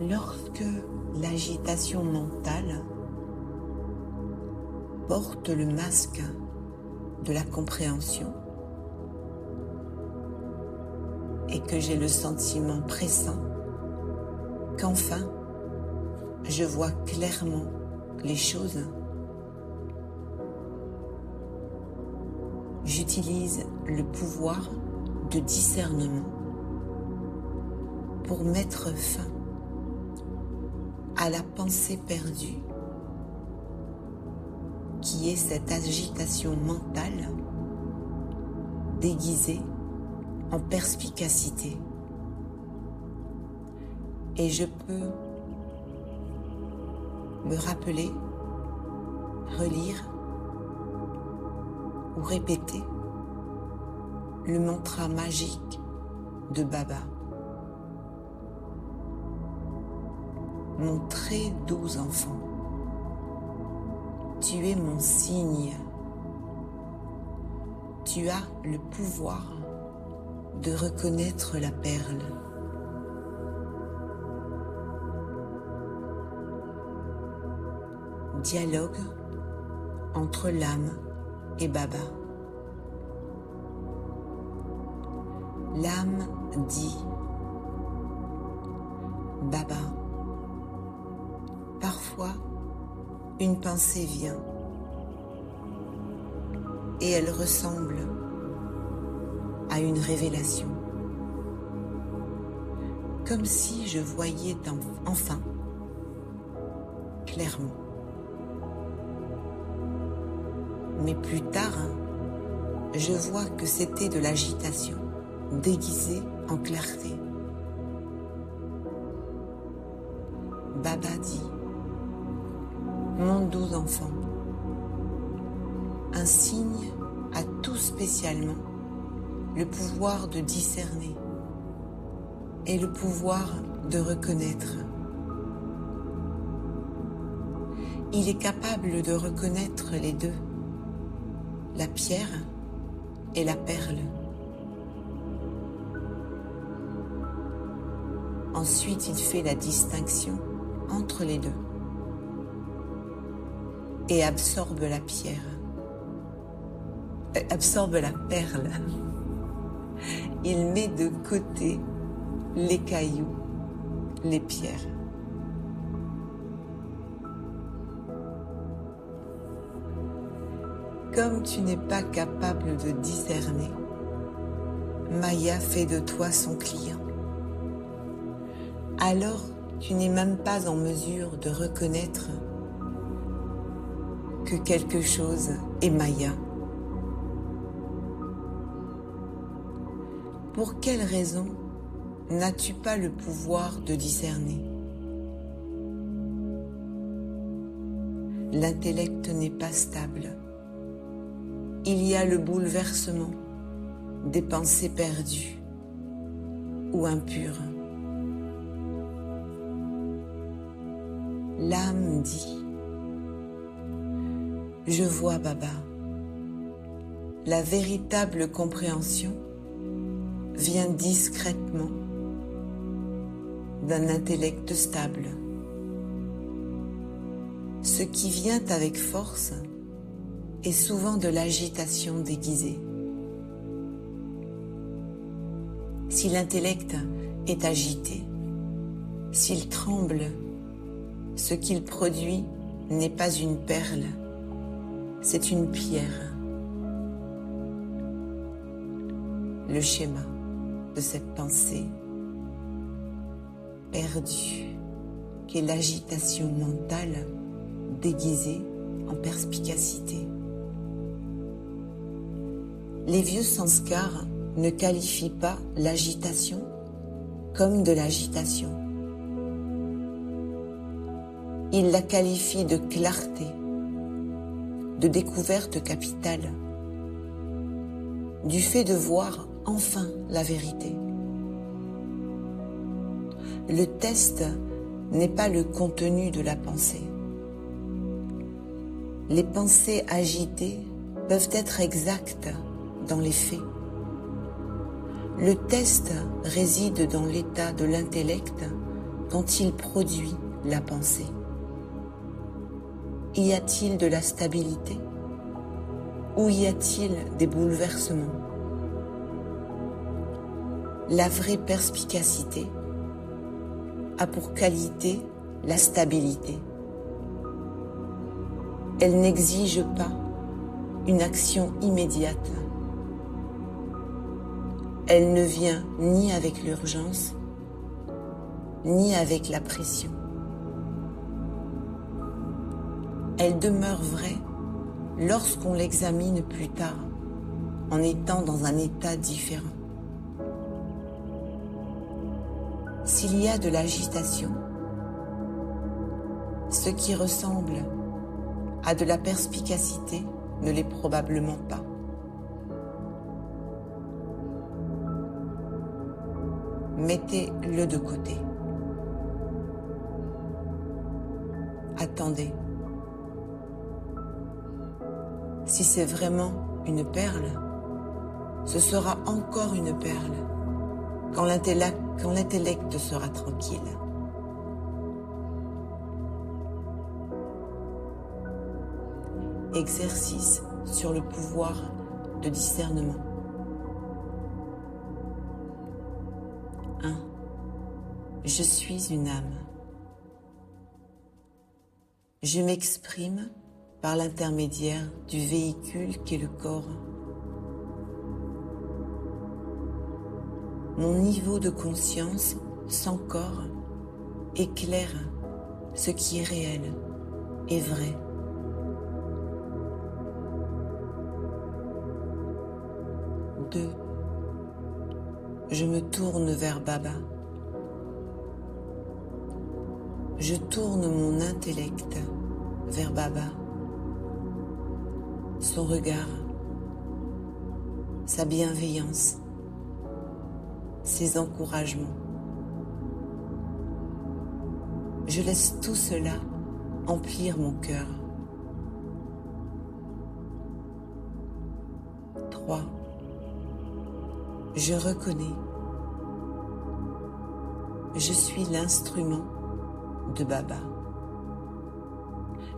Lorsque l'agitation mentale porte le masque de la compréhension et que j'ai le sentiment pressant qu'enfin je vois clairement les choses, j'utilise le pouvoir de discernement pour mettre fin à la pensée perdue qui est cette agitation mentale déguisée en perspicacité. Et je peux me rappeler, relire ou répéter le mantra magique de Baba. Mon très doux enfant, tu es mon signe. Tu as le pouvoir de reconnaître la perle. Dialogue entre l'âme et Baba. L'âme dit: Baba, parfois une pensée vient et elle ressemble à une révélation, comme si je voyais enfin clairement. Mais plus tard, je vois que c'était de l'agitation déguisée en clarté. Baba dit: mon doux enfant, un signe a tout spécialement le pouvoir de discerner et le pouvoir de reconnaître. Il est capable de reconnaître les deux, la pierre et la perle. Ensuite, il fait la distinction entre les deux et absorbe la pierre, absorbe la perle. Il met de côté les cailloux, les pierres. Comme tu n'es pas capable de discerner, Maya fait de toi son client. Alors, tu n'es même pas en mesure de reconnaître que quelque chose est Maya. Pour quelle raison n'as-tu pas le pouvoir de discerner? L'intellect n'est pas stable. Il y a le bouleversement des pensées perdues ou impures. L'âme dit: je vois Baba. La véritable compréhension vient discrètement d'un intellect stable. Ce qui vient avec force est souvent de l'agitation déguisée. Si l'intellect est agité, s'il tremble, ce qu'il produit n'est pas une perle, c'est une pierre. Le schéma de cette pensée perdue, qu'est l'agitation mentale déguisée en perspicacité. Les vieux sanskars ne qualifient pas l'agitation comme de l'agitation. Ils la qualifient de clarté, de découverte capitale, du fait de voir enfin la vérité. Le test n'est pas le contenu de la pensée. Les pensées agitées peuvent être exactes dans les faits. Le test réside dans l'état de l'intellect quand il produit la pensée? Y a-t-il de la stabilité ou y a-t-il des bouleversements? La vraie perspicacité a pour qualité la stabilité. Elle n'exige pas une action immédiate. Elle ne vient ni avec l'urgence, ni avec la pression. Elle demeure vraie lorsqu'on l'examine plus tard, en étant dans un état différent. S'il y a de l'agitation, ce qui ressemble à de la perspicacité ne l'est probablement pas. Mettez-le de côté. Attendez. Si c'est vraiment une perle, ce sera encore une perle quand l'intellect sera tranquille. Exercice sur le pouvoir de discernement. 1. Je suis une âme. Je m'exprime par l'intermédiaire du véhicule qu'est le corps. Mon niveau de conscience sans corps éclaire ce qui est réel et vrai. 2. Je me tourne vers Baba. Je tourne mon intellect vers Baba. Son regard, sa bienveillance, ses encouragements. Je laisse tout cela emplir mon cœur. 3. Je reconnais. Je suis l'instrument de Baba.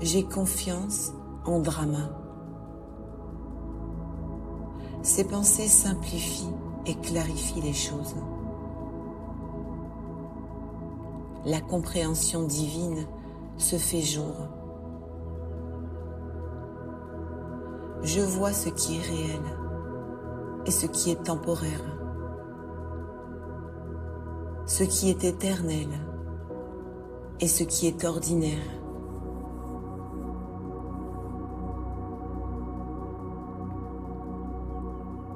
J'ai confiance en Brahma. Ses pensées simplifient et clarifient les choses. La compréhension divine se fait jour. Je vois ce qui est réel et ce qui est temporaire, ce qui est éternel et ce qui est ordinaire.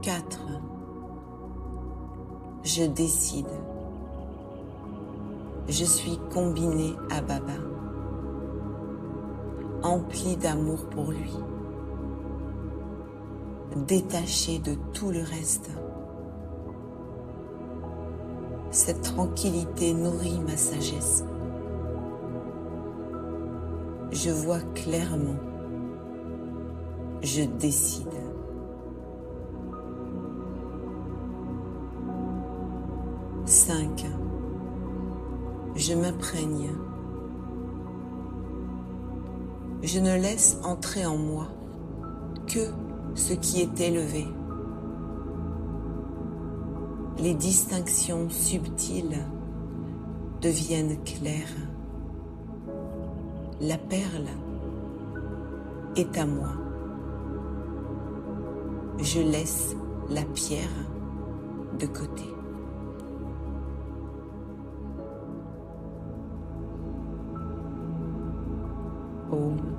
4. Je décide. Je suis combiné à Baba, empli d'amour pour lui, détaché de tout le reste. Cette tranquillité nourrit ma sagesse. Je vois clairement. Je décide. 5. Je m'imprègne. Je ne laisse entrer en moi que ce qui est élevé. Les distinctions subtiles deviennent claires. La perle est à moi. Je laisse la pierre de côté. Om